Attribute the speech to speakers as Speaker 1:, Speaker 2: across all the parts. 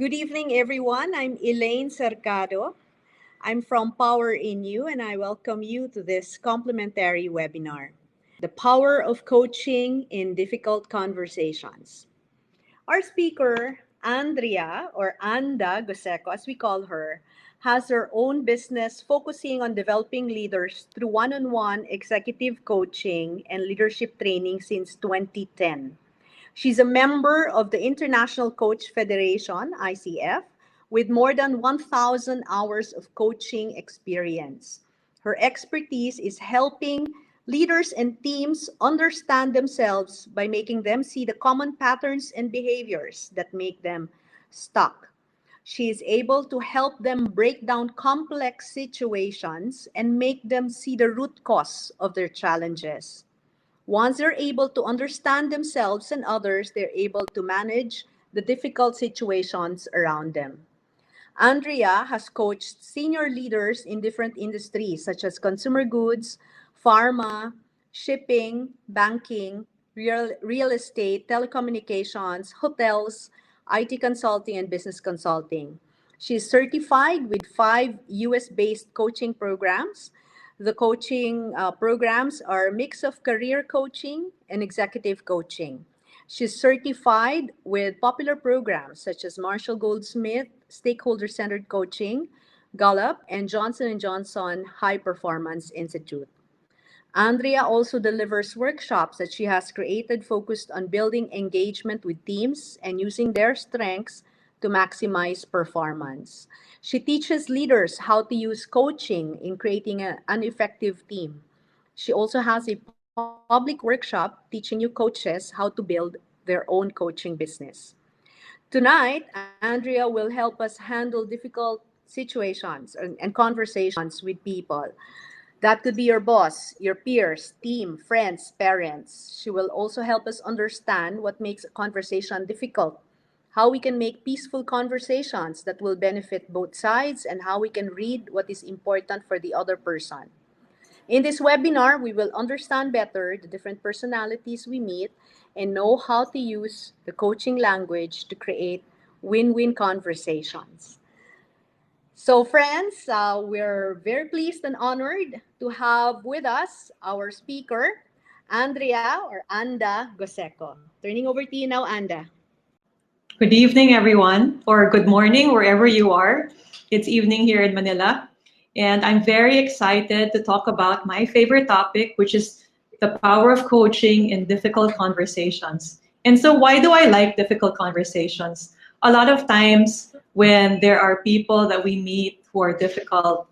Speaker 1: Good evening, everyone. I'm Elaine Cercado. I'm from POWERinU, and I welcome you to this complimentary webinar, The Power of Coaching in Difficult Conversations. Our speaker, Andrea, or Anda Goseco, as we call her, has her own business focusing on developing leaders through one-on-one executive coaching and leadership training since 2010. She's a member of the International Coach Federation, ICF, with more than 1,000 hours of coaching experience. Her expertise is helping leaders and teams understand themselves by making them see the common patterns and behaviors that make them stuck. She is able to help them break down complex situations and make them see the root cause of their challenges. Once they're able to understand themselves and others, they're able to manage the difficult situations around them. Andrea has coached senior leaders in different industries such as consumer goods, pharma, shipping, banking, real estate, telecommunications, hotels, IT consulting, and business consulting. She is certified with 5 US-based coaching programs. The coaching programs are a mix of career coaching and executive coaching. She's certified with popular programs such as Marshall Goldsmith, Stakeholder-Centered Coaching, Gallup, and Johnson & Johnson High Performance Institute. Andrea also delivers workshops that she has created focused on building engagement with teams and using their strengths to maximize performance. She teaches leaders how to use coaching in creating an effective team. She also has a public workshop teaching new coaches how to build their own coaching business. Tonight, Andrea will help us handle difficult situations and conversations with people. That could be your boss, your peers, team, friends, parents. She will also help us understand what makes a conversation difficult, how we can make peaceful conversations that will benefit both sides, and how we can read what is important for the other person. In this webinar, we will understand better the different personalities we meet and know how to use the coaching language to create win-win conversations. So friends, we're very pleased and honored to have with us our speaker, Andrea or Anda Goseco. Turning over to you now, Anda.
Speaker 2: Good evening, everyone, or good morning, wherever you are. It's evening here in Manila, and I'm very excited to talk about my favorite topic, which is the power of coaching in difficult conversations. And so why do I like difficult conversations? A lot of times when there are people that we meet who are difficult,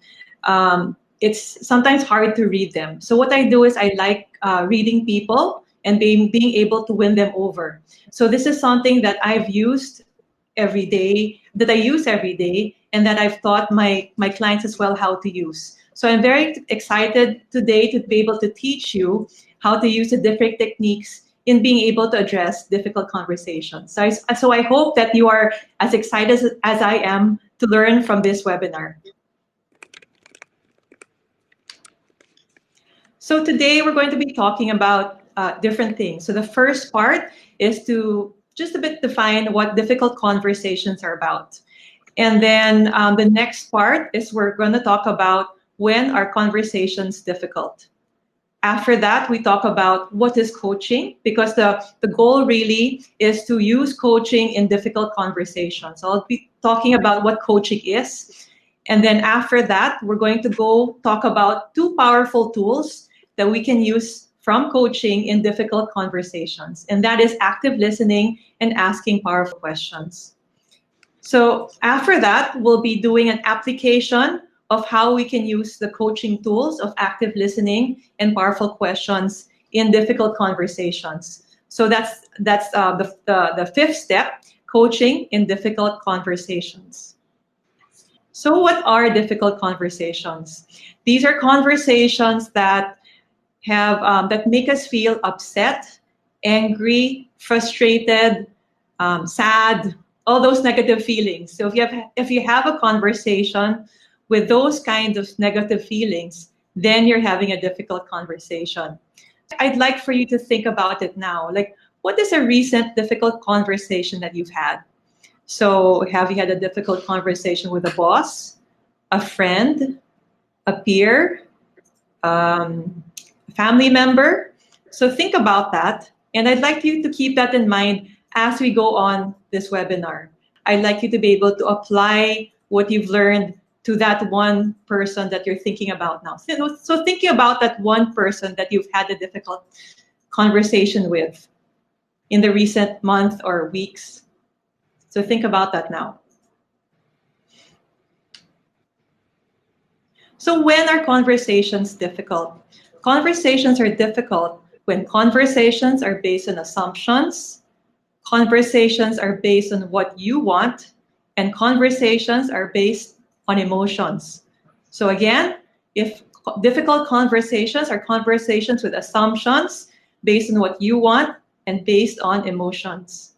Speaker 2: it's sometimes hard to read them. So what I do is I like reading people and being able to win them over. So this is something that I've used every day, that I use every day, and that I've taught my clients as well how to use. So I'm very excited today to be able to teach you how to use the different techniques in being able to address difficult conversations. So I hope that you are as excited as I am to learn from this webinar. So today we're going to be talking about different things. So the first part is to just a bit define what difficult conversations are about. And then the next part is we're going to talk about when are conversations difficult. After that, we talk about what is coaching, because the goal really is to use coaching in difficult conversations. So I'll be talking about what coaching is. And then after that, we're going to go talk about 2 powerful tools that we can use from coaching in difficult conversations. And that is active listening and asking powerful questions. So after that, we'll be doing an application of how we can use the coaching tools of active listening and powerful questions in difficult conversations. So that's the 5th step, coaching in difficult conversations. So what are difficult conversations? These are conversations that have that make us feel upset, angry, frustrated, sad, all those negative feelings. So if you have a conversation with those kinds of negative feelings, then you're having a difficult conversation. I'd like for you to think about it now. Like, what is a recent difficult conversation that you've had? So have you had a difficult conversation with a boss, a friend, a peer, a family member? So think about that. And I'd like you to keep that in mind as we go on this webinar. I'd like you to be able to apply what you've learned to that one person that you're thinking about now. So thinking about that one person that you've had a difficult conversation with in the recent month or weeks. So think about that now. So when are conversations difficult? Conversations are difficult when conversations are based on assumptions, conversations are based on what you want, and conversations are based on emotions. So again, if difficult conversations are conversations with assumptions based on what you want and based on emotions.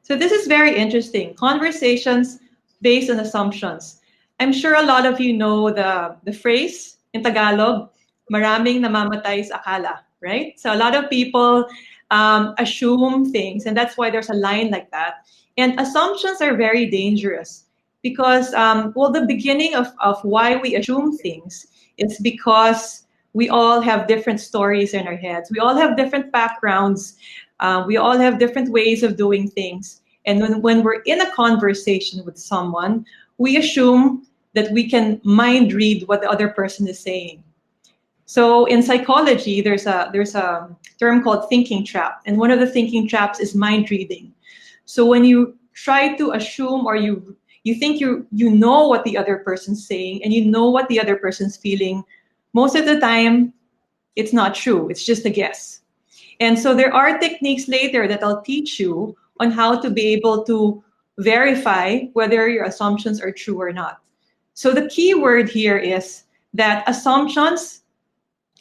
Speaker 2: So this is very interesting. Conversations based on assumptions. I'm sure a lot of you know the phrase in Tagalog, maraming namamatay sa akala, right? So a lot of people assume things, and that's why there's a line like that. And assumptions are very dangerous because, well, the beginning of why we assume things is because we all have different stories in our heads. We all have different backgrounds. We all have different ways of doing things. And when we're in a conversation with someone, we assume that we can mind read what the other person is saying. So in psychology, there's a term called thinking trap. And one of the thinking traps is mind reading. So when you try to assume or you think you know what the other person's saying and you know what the other person's feeling, most of the time it's not true. It's just a guess. And so there are techniques later that I'll teach you on how to be able to verify whether your assumptions are true or not. So the key word here is that assumptions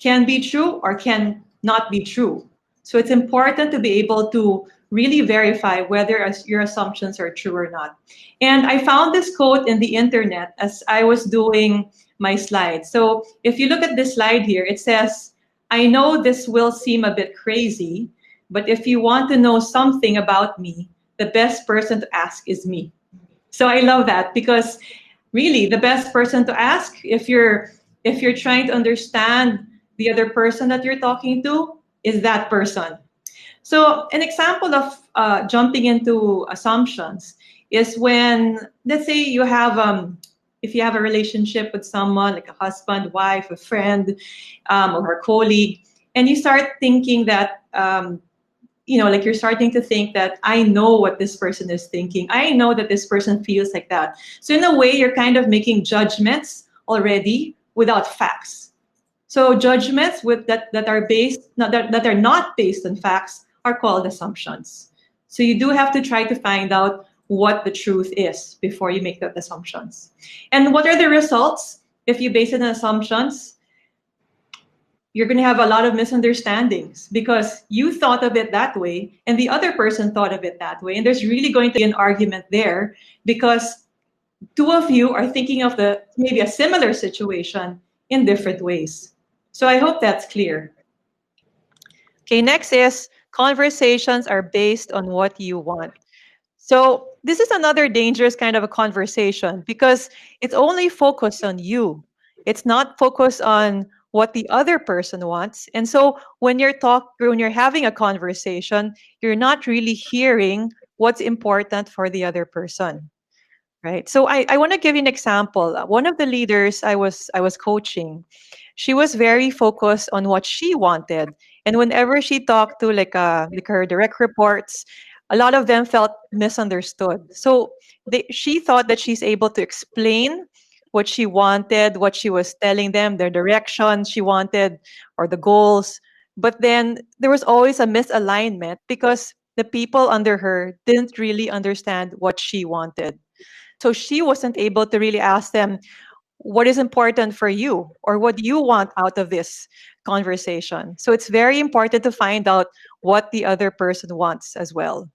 Speaker 2: can be true or can not be true. So it's important to be able to really verify whether your assumptions are true or not. And I found this quote in the internet as I was doing my slides. So if you look at this slide here, it says, I know this will seem a bit crazy, but if you want to know something about me, the best person to ask is me. So I love that because really the best person to ask if you're trying to understand the other person that you're talking to is that person. So an example of jumping into assumptions is when, let's say you have if you have a relationship with someone like a husband, wife, a friend, or a colleague, and you start thinking that like you're starting to think that I know what this person is thinking. I know that this person feels like that. So in a way, you're kind of making judgments already without facts. So judgments that are not based on facts are called assumptions. So you do have to try to find out what the truth is before you make those assumptions. And what are the results if you base it on assumptions? You're going to have a lot of misunderstandings because you thought of it that way and the other person thought of it that way. And there's really going to be an argument there because two of you are thinking of maybe a similar situation in different ways. So I hope that's clear. Okay, next is conversations are based on what you want. So this is another dangerous kind of a conversation because it's only focused on you. It's not focused on what the other person wants. And so when you're having a conversation, you're not really hearing what's important for the other person. Right. So I want to give you an example. One of the leaders I was coaching, she was very focused on what she wanted. And whenever she talked to like her direct reports, a lot of them felt misunderstood. So she thought that she's able to explain what she wanted, what she was telling them, their direction she wanted, or the goals. But then there was always a misalignment because the people under her didn't really understand what she wanted. So she wasn't able to really ask them, what is important for you or what do you want out of this conversation? So it's very important to find out what the other person wants as well.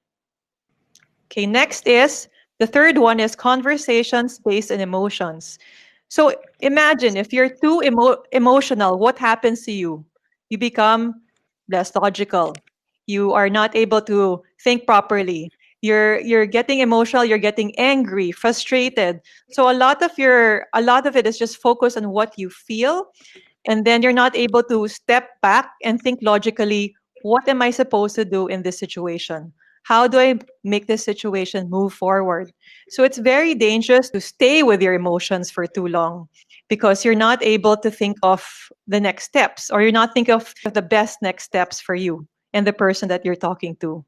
Speaker 2: Okay, next is the third one is conversations based on emotions. So imagine if you're too emotional, what happens to you? You become less logical. You are not able to think properly. You're getting emotional, you're getting angry, frustrated. So a lot of it is just focused on what you feel, and then you're not able to step back and think logically, what am I supposed to do in this situation? How do I make this situation move forward? So it's very dangerous to stay with your emotions for too long because you're not able to think of the next steps, or you're not thinking of the best next steps for you and the person that you're talking to.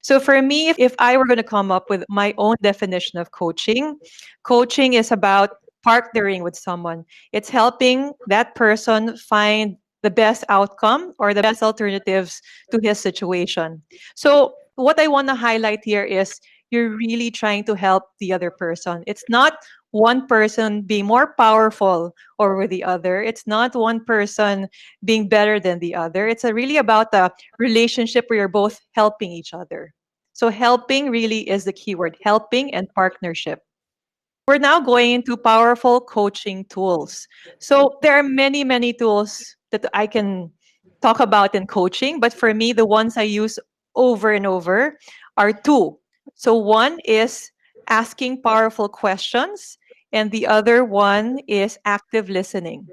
Speaker 2: So for me, if I were going to come up with my own definition of coaching, coaching is about partnering with someone. It's helping that person find the best outcome or the best alternatives to his situation. So what I want to highlight here is you're really trying to help the other person. It's not one person being more powerful over the other. It's not one person being better than the other. It's really about the relationship where you're both helping each other. So helping really is the keyword, helping and partnership. We're now going into powerful coaching tools. So there are many, many tools that I can talk about in coaching, but for me, the ones I use over and over are two. So one is asking powerful questions, and the other one is active listening.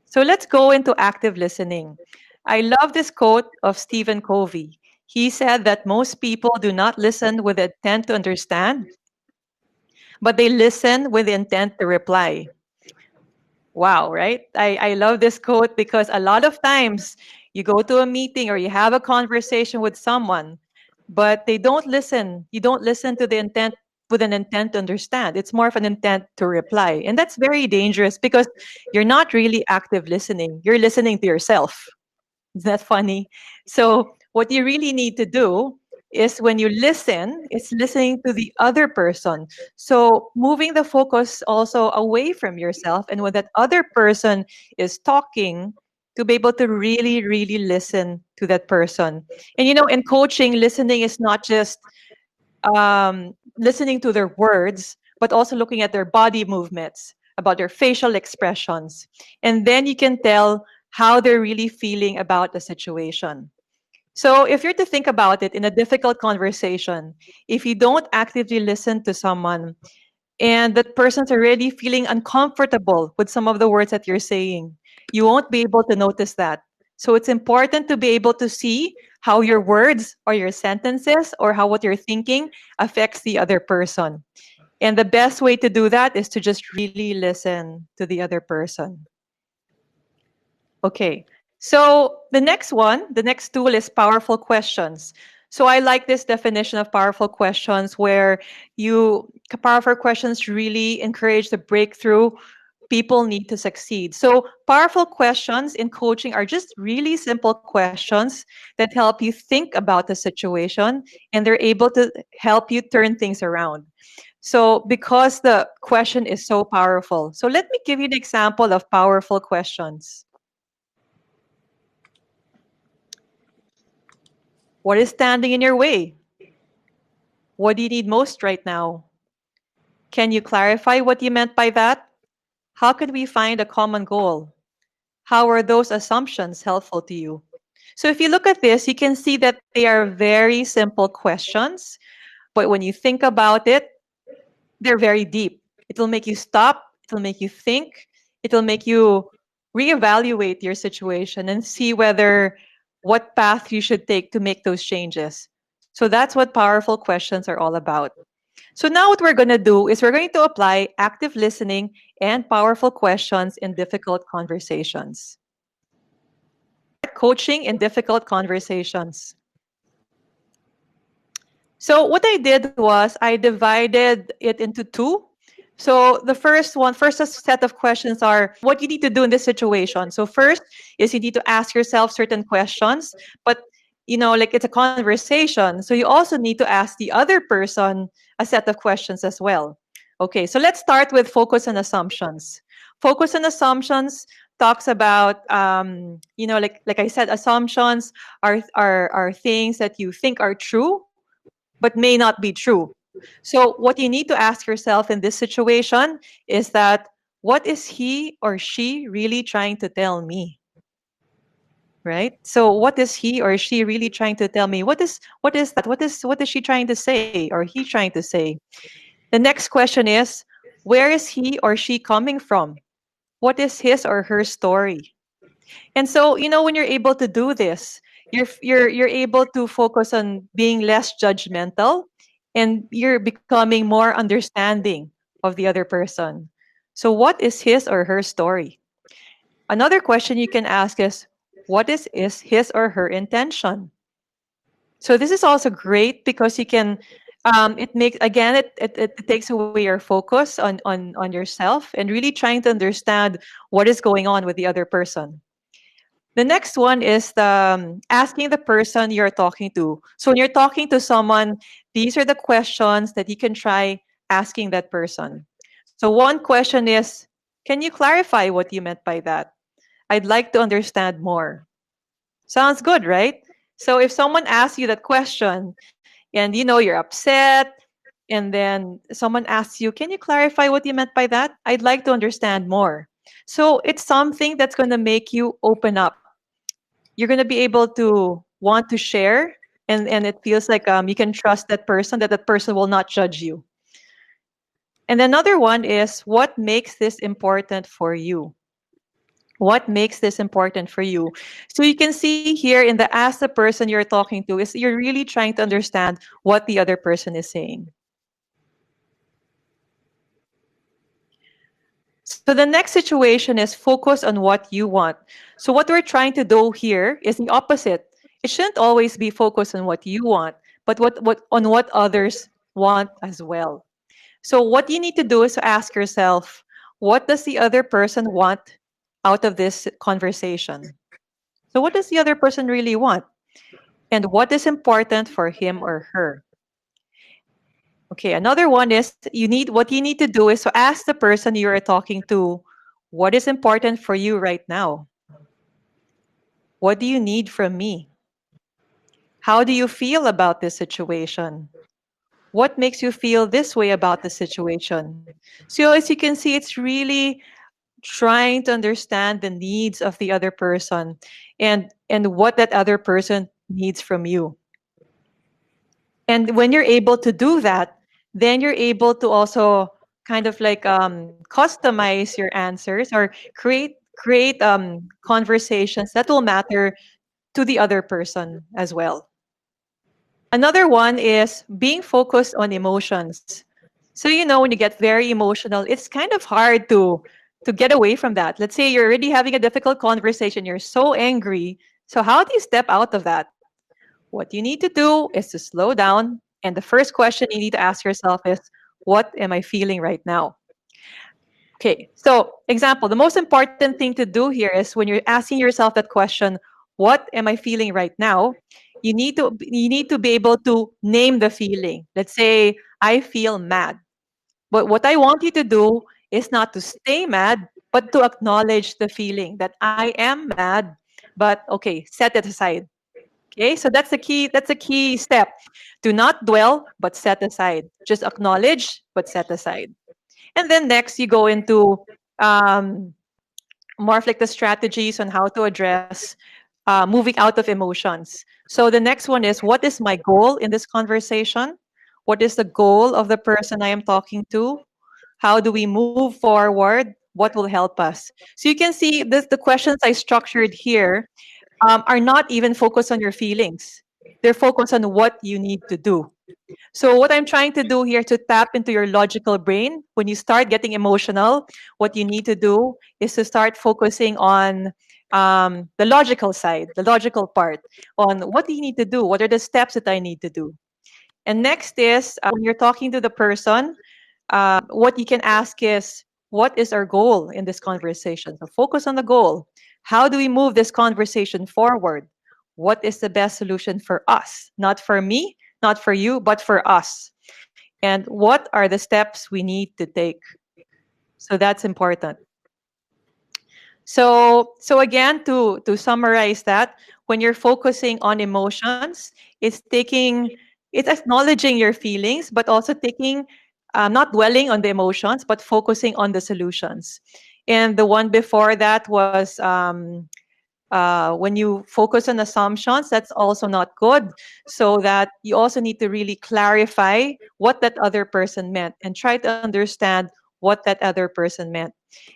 Speaker 2: So let's go into active listening. I love this quote of Stephen Covey. He said that most people do not listen with the intent to understand, but they listen with the intent to reply. Wow, right? I love this quote because a lot of times you go to a meeting or you have a conversation with someone, but they don't listen. You don't listen to the intent with an intent to understand. It's more of an intent to reply. And that's very dangerous because you're not really active listening. You're listening to yourself. Is that funny? So what you really need to do is when you listen, it's listening to the other person. So moving the focus also away from yourself, and when that other person is talking, to be able to really, really listen to that person. And in coaching, listening is not just listening to their words, but also looking at their body movements, about their facial expressions. And then you can tell how they're really feeling about the situation. So, if you're to think about it in a difficult conversation, if you don't actively listen to someone and that person's already feeling uncomfortable with some of the words that you're saying, you won't be able to notice that. So, it's important to be able to see how your words or your sentences or how what you're thinking affects the other person. And the best way to do that is to just really listen to the other person. Okay. So the next tool is powerful questions. So I like this definition of powerful questions where powerful questions really encourage the breakthrough people need to succeed. So powerful questions in coaching are just really simple questions that help you think about the situation, and they're able to help you turn things around. So because the question is so powerful. So let me give you an example of powerful questions. What is standing in your way? What do you need most right now? Can you clarify what you meant by that? How can we find a common goal? How are those assumptions helpful to you? So, if you look at this, you can see that they are very simple questions, but when you think about it, they're very deep. It will make you stop, it will make you think, it will make you reevaluate your situation and see whether what path you should take to make those changes. So that's what powerful questions are all about. So now what we're going to do is we're going to apply active listening and powerful questions in difficult conversations. Coaching in difficult conversations. So what I did was I divided it into two. So the first set of questions are what you need to do in this situation. So first is you need to ask yourself certain questions, but like it's a conversation. So you also need to ask the other person a set of questions as well. Okay, so let's start with focus on assumptions. Focus on assumptions talks about like I said, assumptions are things that you think are true but may not be true. So, what you need to ask yourself in this situation is that what is he or she really trying to tell me?
Speaker 3: right? So what is he or she really trying to tell me? What is that? What is she trying to say or he trying to say? The next question is, where is he or she coming from? What is his or her story? And so, when you're able to do this, you're able to focus on being less judgmental, and you're becoming more understanding of the other person. So what is his or her story? Another question you can ask is, what is his or her intention? So this is also great because you can, it makes, again, it takes away your focus on yourself and really trying to understand what is going on with the other person. The next one is asking the person you're talking to. So when you're talking to someone, these are the questions that you can try asking that person. So one question is, can you clarify what you meant by that? I'd like to understand more. Sounds good, right? So if someone asks you that question and you're upset, and then someone asks you, can you clarify what you meant by that? I'd like to understand more. So it's something that's going to make you open up. You're going to be able to want to share, and it feels like you can trust that person will not judge you. And another one is, what makes this important for you? What makes this important for you? So you can see here in the ask the person you're talking to is you're really trying to understand what the other person is saying. So the next situation is focus on what you want. So what we're trying to do here is the opposite. It shouldn't always be focused on what you want, but what on what others want as well. So what you need to do is to ask yourself, what does the other person want out of this conversation? So what does the other person really want? And what is important for him or her? Okay, another one is what you need to do is to ask the person you are talking to, what is important for you right now? What do you need from me? How do you feel about this situation? What makes you feel this way about the situation? So as you can see, it's really trying to understand the needs of the other person, and what that other person needs from you. And when you're able to do that, then you're able to also kind of like customize your answers, or create conversations that will matter to the other person as well. Another one is being focused on emotions. So when you get very emotional, it's kind of hard to get away from that. Let's say you're already having a difficult conversation, you're so angry. So how do you step out of that? What you need to do is to slow down. And the first question you need to ask yourself is, what am I feeling right now? Okay, so example, the most important thing to do here is when you're asking yourself that question, what am I feeling right now? You need to be able to name the feeling. Let's say I feel mad. But what I want you to do is not to stay mad, but to acknowledge the feeling that I am mad, but okay, set it aside. Okay, so that's a key step. Do not dwell, but set aside. Just acknowledge, but set aside. And then next, you go into um, more of like the strategies on how to address moving out of emotions. So the next one is, what is my goal in this conversation? What is the goal of the person I am talking to? How do we move forward? What will help us? So you can see this, the questions I structured here are not even focused on your feelings. They're focused on what you need to do. So what I'm trying to do here to tap into your logical brain, when you start getting emotional, what you need to do is to start focusing on the logical side, the logical part, on what do you need to do? What are the steps that I need to do? And next is when you're talking to the person, what you can ask is, what is our goal in this conversation? So focus on the goal. How do we move this conversation forward? What is the best solution for us? Not for me, not for you, but for us. And what are the steps we need to take? So that's important. So again, to summarize that, when you're focusing on emotions, it's acknowledging your feelings, but also taking, not dwelling on the emotions, but focusing on the solutions. And the one before that was When you focus on assumptions, that's also not good. So that you also need to really clarify what that other person meant and try to understand what that other person meant.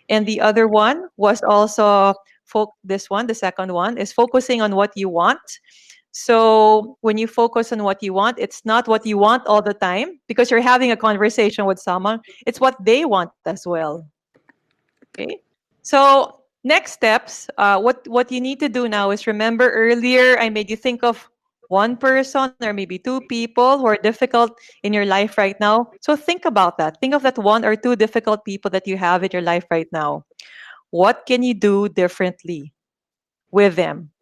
Speaker 3: And the other one was also this one, the second one, is focusing on what you want. So when you focus on what you want, it's not what you want all the time because you're having a conversation with someone. It's what they want as well. Okay. So next steps, what you need to do now is remember earlier I made you think of one person or maybe two people who are difficult in your life right now. So think about that. Think of that one or two difficult people that you have in your life right now. What can you do differently with them?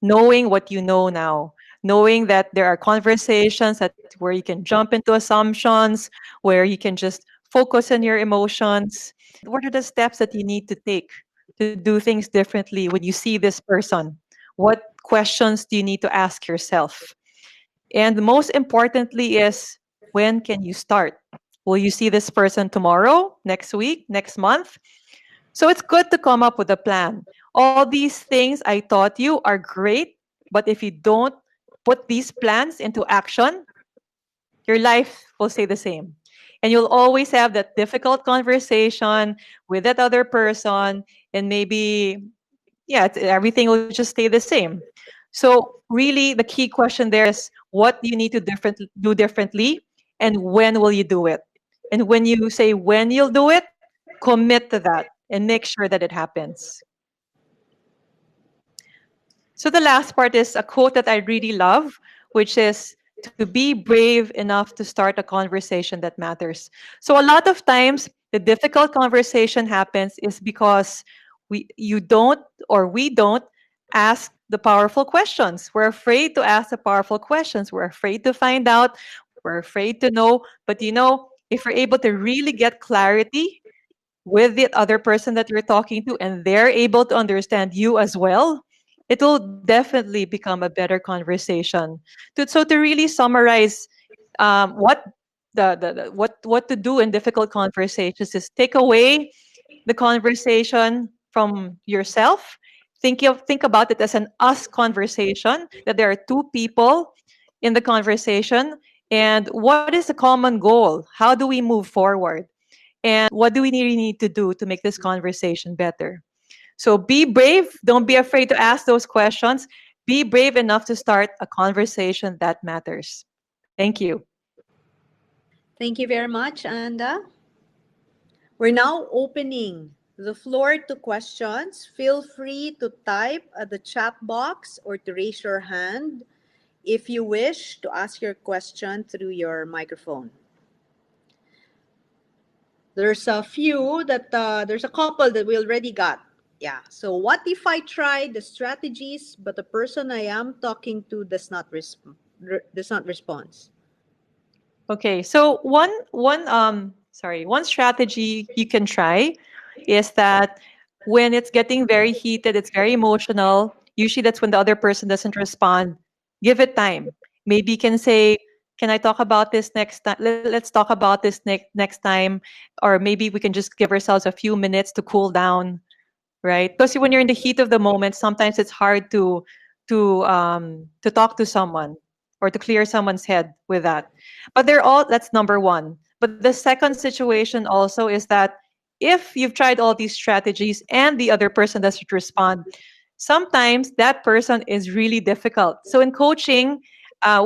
Speaker 3: Knowing what you know now, knowing that there are conversations that where you can jump into assumptions, where you can just focus on your emotions. What are the steps that you need to take to do things differently when you see this person? What questions do you need to ask yourself? And most importantly is, when can you start? Will you see this person tomorrow, next week, next month? So it's good to come up with a plan. All these things I taught you are great, but if you don't put these plans into action, your life will stay the same. And you'll always have that difficult conversation with that other person, and maybe, yeah, everything will just stay the same. So, really, the key question there is, what do you need to do differently, and when will you do it? And when you say when you'll do it, commit to that and make sure that it happens. So the last part is a quote that I really love, which is to be brave enough to start a conversation that matters. So a lot of times the difficult conversation happens is because you don't or we don't ask the powerful questions. We're afraid to ask the powerful questions. We're afraid to find out. We're afraid to know. But if we're able to really get clarity with the other person that you're talking to and they're able to understand you as well, it will definitely become a better conversation. So to really summarize, what what to do in difficult conversations is take away the conversation from yourself. Think about it as an us conversation, that there are two people in the conversation, and what is the common goal? How do we move forward? And what do we really need to do to make this conversation better? So be brave. Don't be afraid to ask those questions. Be brave enough to start a conversation that matters. Thank you.
Speaker 1: Thank you very much, Anda. We're now opening the floor to questions. Feel free to type at the chat box or to raise your hand if you wish to ask your question through your microphone. There's a few that there's a couple that we already got. Yeah. So what if I try the strategies but the person I am talking to does not respond?
Speaker 3: Okay, so one strategy you can try is that when it's getting very heated, it's very emotional. Usually, that's when the other person doesn't respond. Give it time. Maybe you can say, "Can I talk about this next time? Let's talk about this next time," or maybe we can just give ourselves a few minutes to cool down, right? Because when you're in the heat of the moment, sometimes it's hard to talk to someone or to clear someone's head with that. But that's number one. But the second situation also is that if you've tried all these strategies and the other person doesn't respond, sometimes that person is really difficult. So in coaching,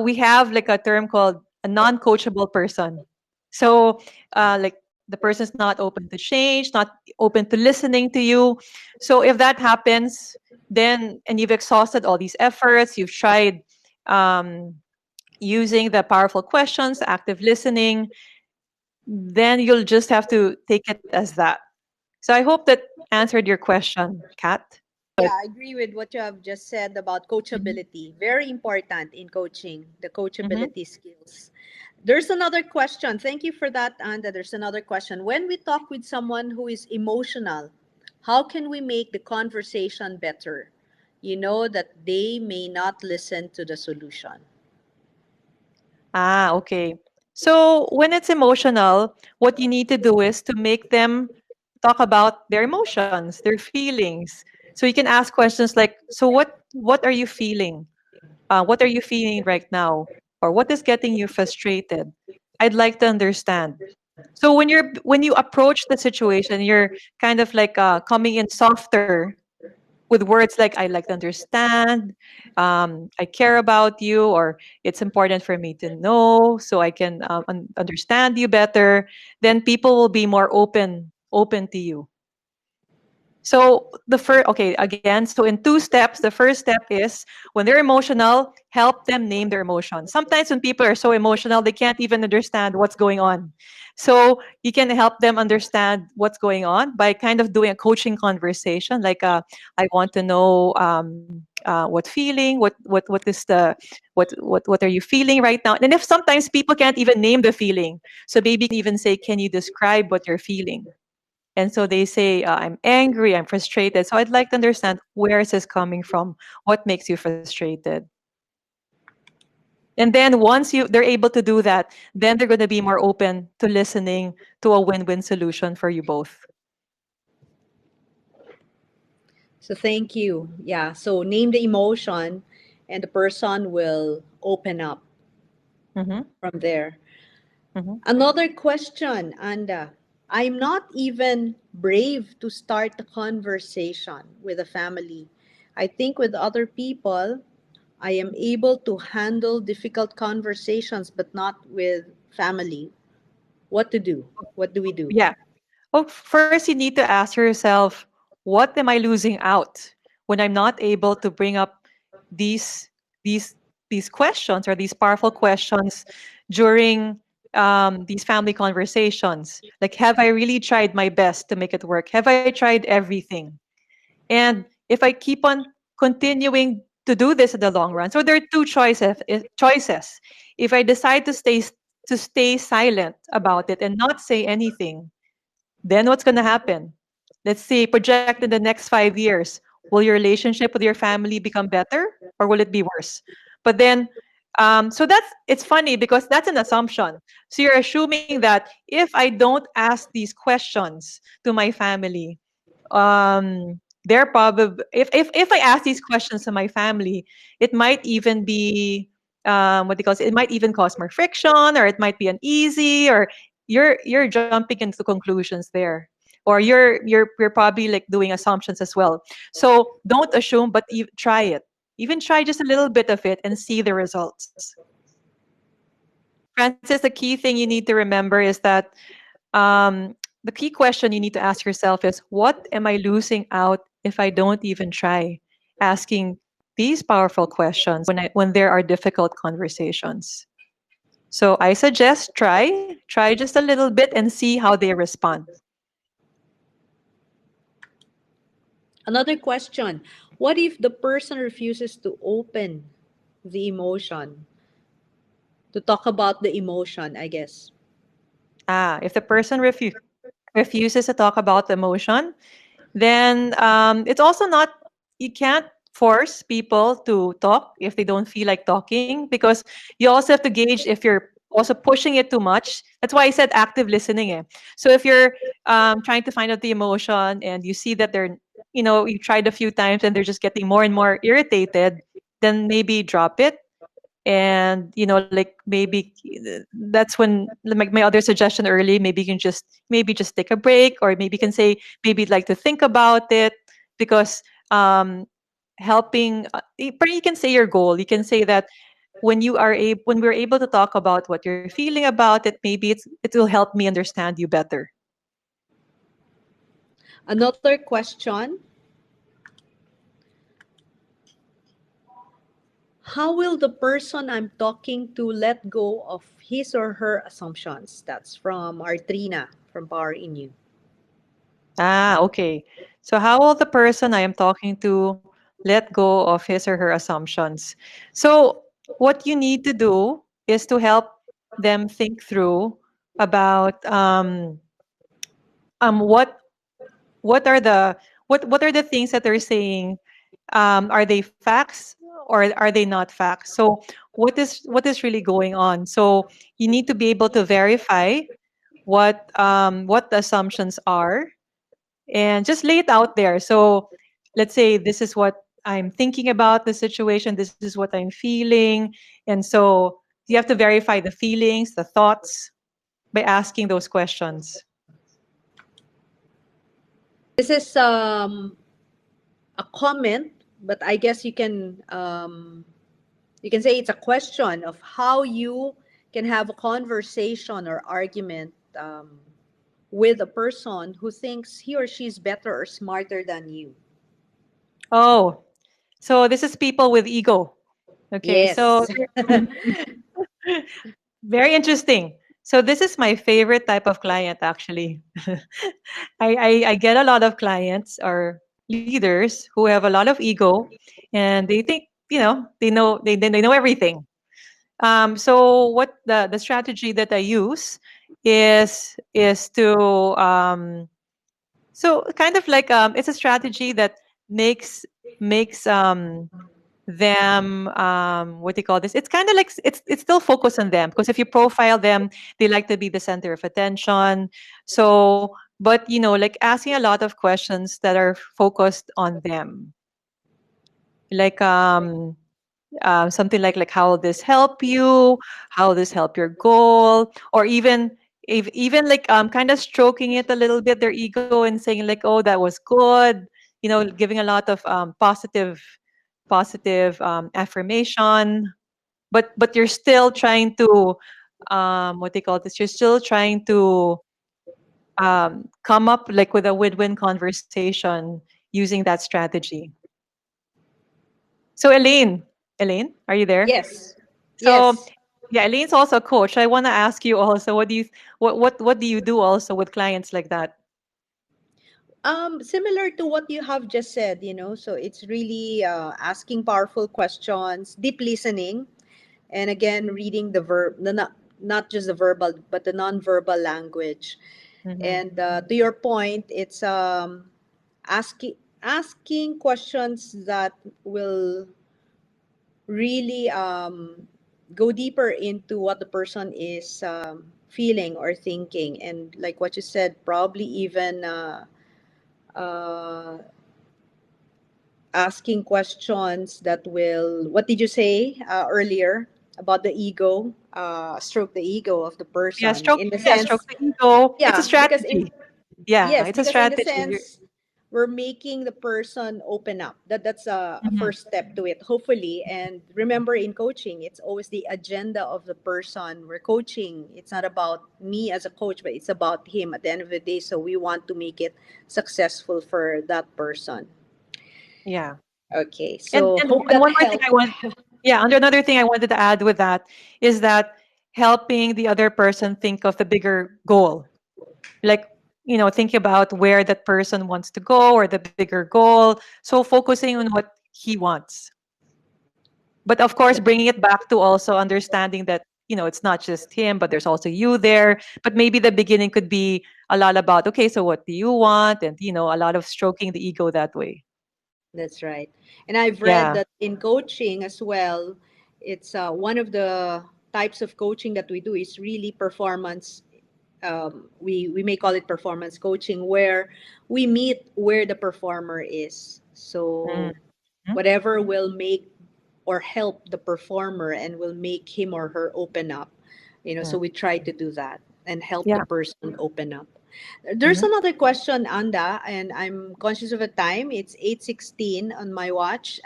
Speaker 3: we have like a term called a non-coachable person. So like the person's not open to change, not open to listening to you. So if that happens, then and you've exhausted all these efforts, you've tried um, using the powerful questions, active listening, then you'll just have to take it as that. So I hope that answered your question, Kat.
Speaker 1: Yeah, I agree with what you have just said about
Speaker 3: Mhm.
Speaker 1: coachability. Very important in coaching, the
Speaker 3: Mhm.
Speaker 1: coachability skills. There's another question. Thank you for that, Anda. There's another question. When we talk with someone who is emotional, how can we make the conversation better? You know that they may not listen to the solution.
Speaker 3: Ah, okay. So when it's emotional, what you need to do is to make them talk about their emotions, their feelings. So you can ask questions like, so what are you feeling? What are you feeling right now? Or what is getting you frustrated? I'd like to understand. So when you approach the situation, you're kind of like coming in softer with words like "I like to understand," "I care about you," or "It's important for me to know so I can understand you better." Then people will be more open to you. So the first, okay, again, so in two steps, the first step is when they're emotional, help them name their emotions. Sometimes when people are so emotional, they can't even understand what's going on. So you can help them understand what's going on by kind of doing a coaching conversation, like I want to know what feeling, what is the what are you feeling right now? And if sometimes people can't even name the feeling, so maybe you can even say, can you describe what you're feeling? And so they say, I'm angry, I'm frustrated. So I'd like to understand where is this coming from? What makes you frustrated? And then once they're able to do that, then they're going to be more open to listening to a win-win solution for you both.
Speaker 1: So thank you. Yeah. So name the emotion, and the person will open up
Speaker 3: Mm-hmm,
Speaker 1: from there.
Speaker 3: mm-hmm.
Speaker 1: Another question, Anda. I'm not even brave to start the conversation with a family. I think with other people, I am able to handle difficult conversations, but not with family. What to do? What do we do?
Speaker 3: Yeah. Well, first you need to ask yourself, what am I losing out when I'm not able to bring up these these these questions or these powerful questions during these family conversations? Like, have I really tried my best to make it work? Have I tried everything? And if I keep on continuing to do this in the long run, so there are two choices. If I decide to stay silent about it and not say anything, then what's going to happen? Let's say, project in the next 5 years. Will your relationship with your family become better or will it be worse? But then, so it's funny because that's an assumption. So you're assuming that if I don't ask these questions to my family, they're probably, if I ask these questions to my family, it might even be what they call it, it might even cause more friction, or it might be uneasy, or you're jumping into conclusions there, or you're probably like doing assumptions as well. So don't assume, but try it. Even try just a little bit of it and see the results. Francis, the key thing you need to remember is that um, the key question you need to ask yourself is, what am I losing out if I don't even try asking these powerful questions when there are difficult conversations? So I suggest try just a little bit and see how they respond.
Speaker 1: Another question. What if the person refuses to open the emotion, to talk about the emotion, I guess?
Speaker 3: If the person refuses to talk about the emotion, then it's also not, you can't force people to talk if they don't feel like talking, because you also have to gauge if you're also pushing it too much. That's why I said active listening. So if you're trying to find out the emotion and you see that they're, you tried a few times and they're just getting more and more irritated, then maybe drop it. And like maybe that's when, like my other suggestion early, maybe you can just take a break, or maybe you can say, maybe you'd like to think about it, because um helping but you can say your goal, you can say that when we're able to talk about what you're feeling about it, maybe it will help me understand you better.
Speaker 1: Another question. How will the person I'm talking to let go of his or her assumptions? That's from Artrina from POWERinU.
Speaker 3: Okay. So how will the person I am talking to let go of his or her assumptions? So what you need to do is to help them think through about what are the what are the things that they're saying. Are they facts or are they not facts? So what is really going on? So you need to be able to verify what the assumptions are and just lay it out there. So let's say this is what I'm thinking about the situation, this is what I'm feeling. And so you have to verify the feelings, the thoughts by asking those questions.
Speaker 1: This is a comment, but I guess you can say it's a question of how you can have a conversation or argument with a person who thinks he or she is better or smarter than you.
Speaker 3: Oh, so this is people with ego. Okay, so
Speaker 1: Yes.
Speaker 3: very interesting. So this is my favorite type of client actually. I get a lot of clients or leaders who have a lot of ego and they think, they know everything. So what the strategy that I use is to so kind of like it's a strategy that makes them what do you call this, it's kind of like it's still focused on them because if you profile them they like to be the center of attention. So but like asking a lot of questions that are focused on them, like something like how will this help you, how will this help your goal, or even if even like kind of stroking it a little bit their ego and saying like, oh, that was good, giving a lot of positive affirmation, but you're still trying to what they call this, you're still trying to come up like with a win-win conversation using that strategy. So Elaine, are you there?
Speaker 1: Yes.
Speaker 3: So
Speaker 1: Yes.
Speaker 3: yeah, Elaine's also a coach. I want to ask you also, what do you do also with clients like that?
Speaker 1: Similar to what you have just said, so it's really asking powerful questions, deep listening, and again, reading the not just the verbal, but the non-verbal language.
Speaker 3: Mm-hmm.
Speaker 1: And to your point, it's asking questions that will really go deeper into what the person is feeling or thinking, and like what you said, probably even uh, asking questions that will, what did you say earlier about the ego, stroke the ego of the
Speaker 3: Yeah,
Speaker 1: person
Speaker 3: stroke.
Speaker 1: in the
Speaker 3: Yeah, stroke
Speaker 1: sense,
Speaker 3: the ego. It's a
Speaker 1: yeah, because
Speaker 3: strategy. Yeah,
Speaker 1: yes,
Speaker 3: it's a
Speaker 1: because in the
Speaker 3: strategy.
Speaker 1: sense we're making the person open up. That's a
Speaker 3: Mhm.
Speaker 1: first step to it, hopefully. And remember, in coaching, it's always the agenda of the person we're coaching. It's not about me as a coach, but it's about him at the end of the day. So we want to make it successful for that person.
Speaker 3: Yeah.
Speaker 1: Okay,
Speaker 3: And
Speaker 1: so
Speaker 3: and
Speaker 1: hope
Speaker 3: and
Speaker 1: that
Speaker 3: one more thing
Speaker 1: helped.
Speaker 3: I want, yeah, and another thing I wanted to add with that is that helping the other person think of the bigger goal. Like, think about where that person wants to go or the bigger goal. So focusing on what he wants. But of course, bringing it back to also understanding that, it's not just him, but there's also you there. But maybe the beginning could be a lot about, okay, so what do you want? And, a lot of stroking the ego that way.
Speaker 1: That's right. And I've read
Speaker 3: Yeah.
Speaker 1: that in coaching as well, it's one of the types of coaching that we do is really performance. We may call it performance coaching, where we meet where the performer is. So
Speaker 3: Mhm.
Speaker 1: whatever will make or help the performer and will make him or her open up, so
Speaker 3: Mm.
Speaker 1: we try to do that and help the
Speaker 3: Yeah.
Speaker 1: person open up. There's
Speaker 3: Mhm.
Speaker 1: another question, Anda, and I'm conscious of the time. It's 8:16 on my watch.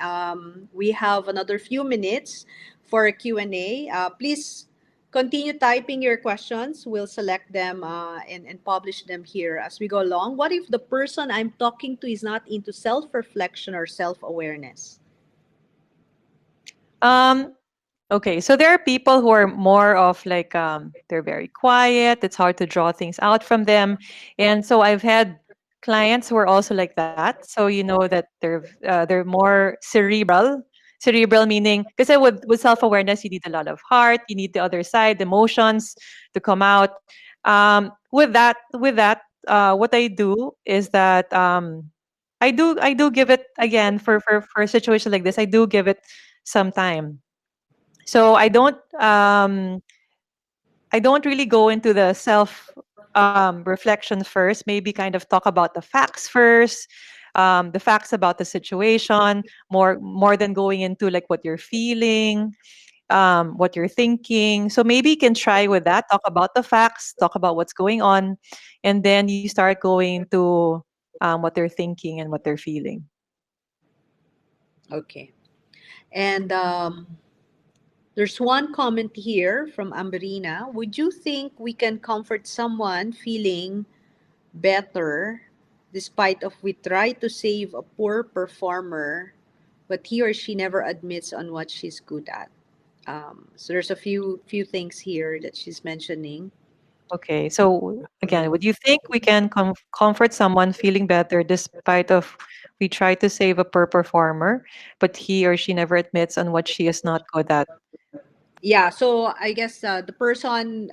Speaker 1: We have another few minutes for a Q&A. Please continue typing your questions. We'll select them and publish them here as we go along. What if the person I'm talking to is not into self-reflection or self-awareness?
Speaker 3: Um, Okay, so there are people who are more of like they're very quiet. It's hard to draw things out from them, and so I've had clients who are also like that. So you know that they're more cerebral. Cerebral meaning because with self awareness you need a lot of heart. You need the other side, the emotions to come out. With that, what I do is that I do give it again for a situation like this. I do give it some time, so I don't really go into the self reflection first. Maybe kind of talk about the facts first. the facts about the situation, more than going into like what you're feeling, what you're thinking. So maybe you can try with that. Talk about the facts, talk about what's going on, and then you start going to what they're thinking and what they're feeling.
Speaker 1: Okay. And there's one comment here from Amberina. Would you think we can comfort someone feeling better despite of we try to save a poor performer, but he or she never admits on what she's good at? So there's a few things here that she's mentioning.
Speaker 3: Okay, so again, would you think we can comfort someone feeling better despite of we try to save a poor performer, but he or she never admits on what she is not good at?
Speaker 1: Yeah, so I guess the person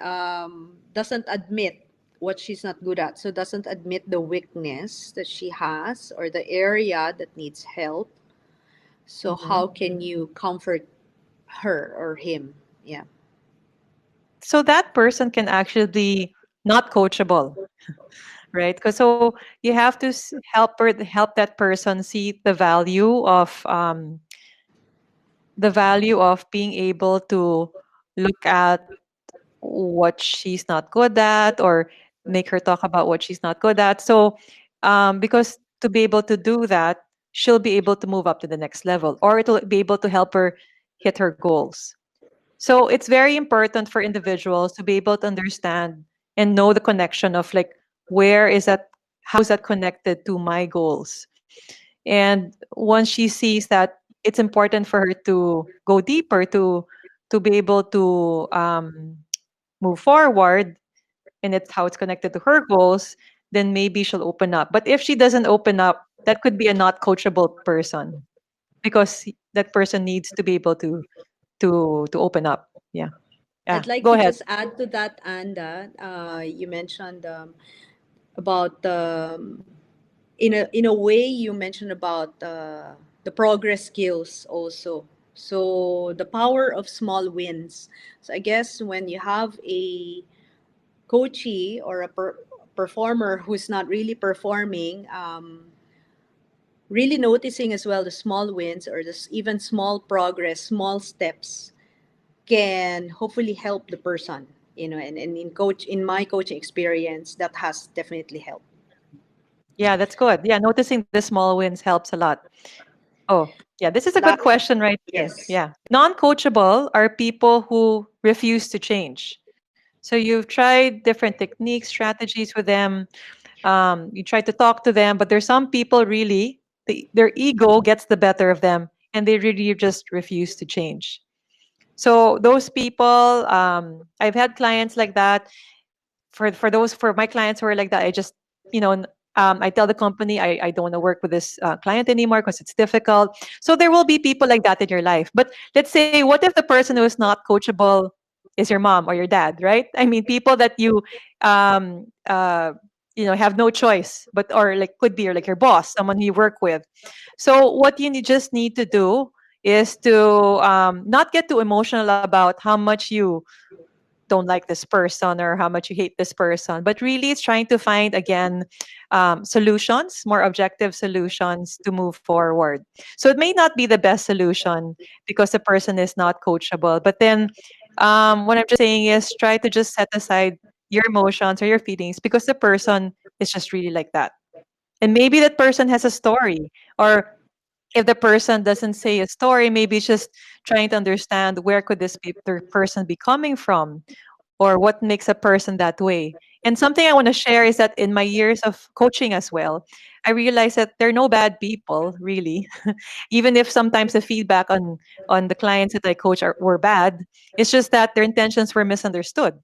Speaker 1: doesn't admit what she's not good at. So doesn't admit the weakness that she has or the area that needs help. So
Speaker 3: Mhm.
Speaker 1: how can you comfort her or him? Yeah.
Speaker 3: So that person can actually be not coachable, right? Because so you have to help that person see the value of being able to look at what she's not good at, or make her talk about what she's not good at. So because to be able to do that, she'll be able to move up to the next level, or it'll be able to help her hit her goals. So it's very important for individuals to be able to understand and know the connection of like, where is that, how is that connected to my goals. And once she sees that it's important for her to go deeper, to be able to move forward, and it's how it's connected to her goals, then maybe she'll open up. But if she doesn't open up, that could be a not coachable person, because that person needs to be able to open up. Yeah. Yeah.
Speaker 1: I'd like
Speaker 3: Go
Speaker 1: to
Speaker 3: ahead.
Speaker 1: just add to that, Anda. You mentioned about in a way you mentioned about the progress skills also. So the power of small wins. So I guess when you have a coachee or a performer who's not really performing, really noticing as well the small wins or even small progress, small steps can hopefully help the person. And in my coaching experience, that has definitely helped.
Speaker 3: Yeah, that's good. Yeah, noticing the small wins helps a lot. Oh, yeah, this is a good
Speaker 1: Lot,
Speaker 3: question right here.
Speaker 1: yes.
Speaker 3: Yeah. Non-coachable are people who refuse to change. So you've tried different techniques, strategies with them. You try to talk to them, but there's some people really, their ego gets the better of them, and they really just refuse to change. So those people, I've had clients like that. For my clients who are like that, I just, I tell the company I don't want to work with this client anymore because it's difficult. So there will be people like that in your life. But let's say, what if the person who is not coachable is your mom or your dad, right? I mean, people that you um uh have no choice, but or like could be, or like your boss, someone you work with. So what just need to do is to not get too emotional about how much you don't like this person or how much you hate this person, but really it's trying to find again solutions, more objective solutions to move forward. So it may not be the best solution because the person is not coachable, but then what I'm just saying is try to just set aside your emotions or your feelings because the person is just really like that. And maybe that person has a story, or if the person doesn't say a story, maybe it's just trying to understand where could this person be coming from, or what makes a person that way. And something I want to share is that in my years of coaching as well, I realized that there are no bad people really. Even if sometimes the feedback on the clients that I coach were bad, it's just that their intentions were misunderstood,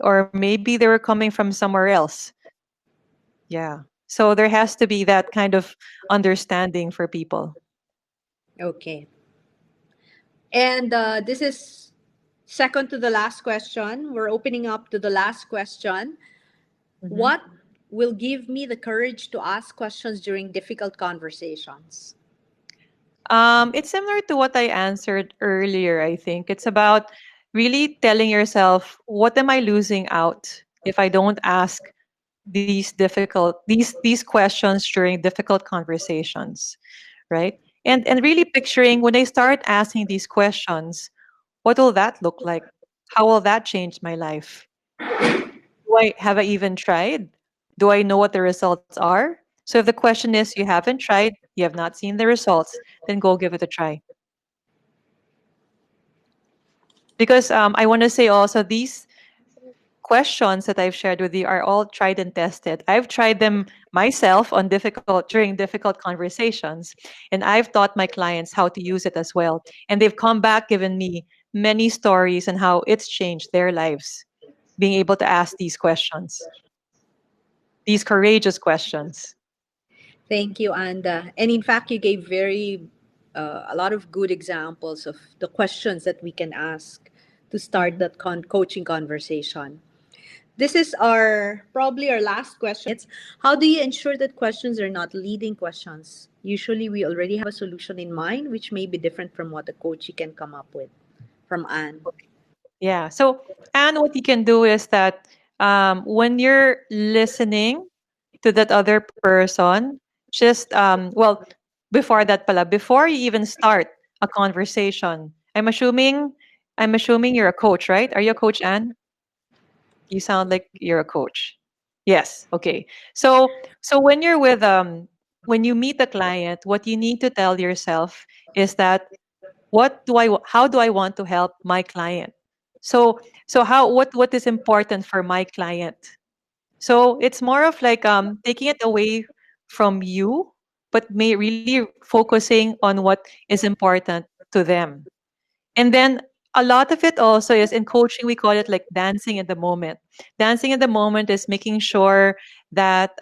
Speaker 3: or maybe they were coming from somewhere else. Yeah. So there has to be that kind of understanding for people.
Speaker 1: Okay. And this is second to the last question. We're opening up to the last question.
Speaker 3: Mhm.
Speaker 1: What will give me the courage to ask questions during difficult conversations?
Speaker 3: It's similar to what I answered earlier, I think. It's about really telling yourself, what am I losing out if I don't ask these questions during difficult conversations, right? And really picturing when I start asking these questions, what will that look like? How will that change my life? Have I even tried? Do I know what the results are? So if the question is you haven't tried, you have not seen the results, then go give it a try. Because I want to say also these questions that I've shared with you are all tried and tested. I've tried them myself on during difficult conversations, and I've taught my clients how to use it as well. And they've come back given me many stories and how it's changed their lives being able to ask these questions, these courageous questions.
Speaker 1: Thank you, Anda. And in fact, you gave a lot of good examples of the questions that we can ask to start
Speaker 3: Mhm.
Speaker 1: that coaching conversation. This is probably our last question. It's how do you ensure that questions are not leading questions? Usually, we already have a solution in mind, which may be different from what the coach can come up with. From Anne.
Speaker 3: Yeah. So, and what you can do is that when you're listening to that other person, just before that pala, before you even start a conversation, I'm assuming you're a coach, right? Are you a coach, Anne? You sound like you're a coach. Yes. Okay. So when you meet a client, what you need to tell yourself is that how do I want to help my client? So what is important for my client? So it's more of like taking it away from you, but may really focusing on what is important to them. And then a lot of it also is in coaching, we call it like dancing in the moment. Dancing in the moment is making sure that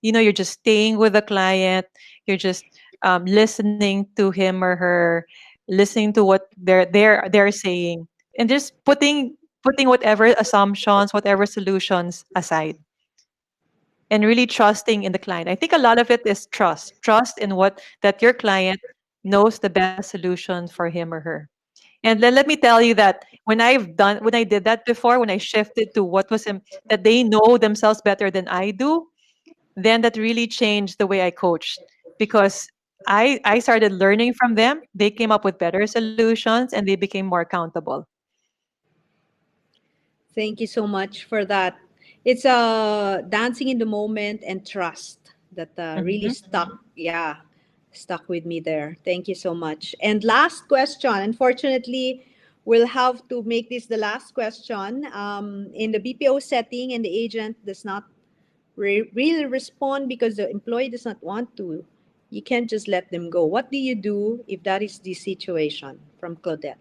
Speaker 3: you're just staying with the client, you're just listening to him or her, listening to what they're saying, and just putting whatever assumptions, whatever solutions aside, and really trusting in the client. I think a lot of it is trust in what that your client knows the best solution for him or her. And let me tell you that when I did that before, when I shifted to that they know themselves better than I do, then that really changed the way I coached, because I started learning from them. They came up with better solutions and they became more accountable.
Speaker 1: Thank you so much for that. It's dancing in the moment and trust that really
Speaker 3: Hmm.
Speaker 1: stuck with me there. Thank you so much. And last question. Unfortunately, we'll have to make this the last question. In the BPO setting, and the agent does not really respond because the employee does not want to. You can't just let them go. What do you do if that is the situation? From Claudette.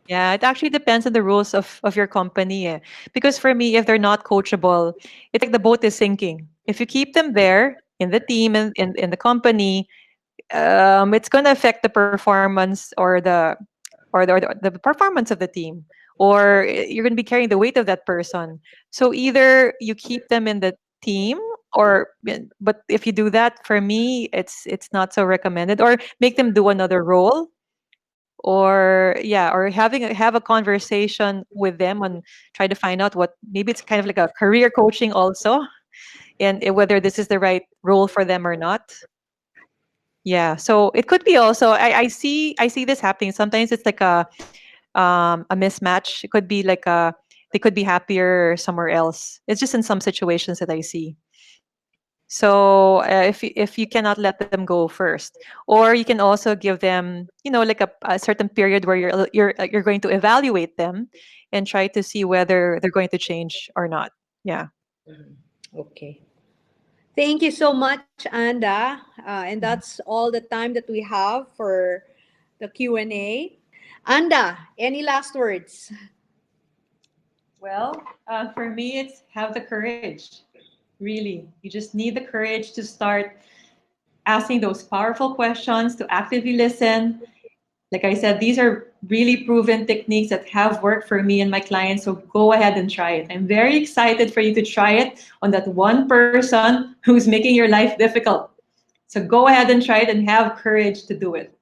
Speaker 3: Yeah, it actually depends on the rules of your company. Because for me, if they're not coachable, it's like the boat is sinking. If you keep them there in the team and in the company, it's going to affect the performance or the performance of the team, or you're going to be carrying the weight of that person. So either you keep them in the team, but if you do that, for me, it's not so recommended, or make them do another role, or have a conversation with them and try to find out what, maybe it's kind of like a career coaching also, and whether this is the right role for them or not. Yeah, so it could be also, I see this happening sometimes. It's like a mismatch. It could be like they could be happier somewhere else. It's just in some situations that I see. So if you cannot let them go first, or you can also give them, like a certain period where you're going to evaluate them and try to see whether they're going to change or not. Yeah.
Speaker 1: Mhm. Okay. Thank you so much, Anda. And
Speaker 3: Mhm.
Speaker 1: that's all the time that we have for the Q&A. Anda, any last words?
Speaker 3: Well, for me, it's have the courage. Really, you just need the courage to start asking those powerful questions, to actively listen. Like I said, these are really proven techniques that have worked for me and my clients. So go ahead and try it. I'm very excited for you to try it on that one person who's making your life difficult. So go ahead and try it and have courage to do it.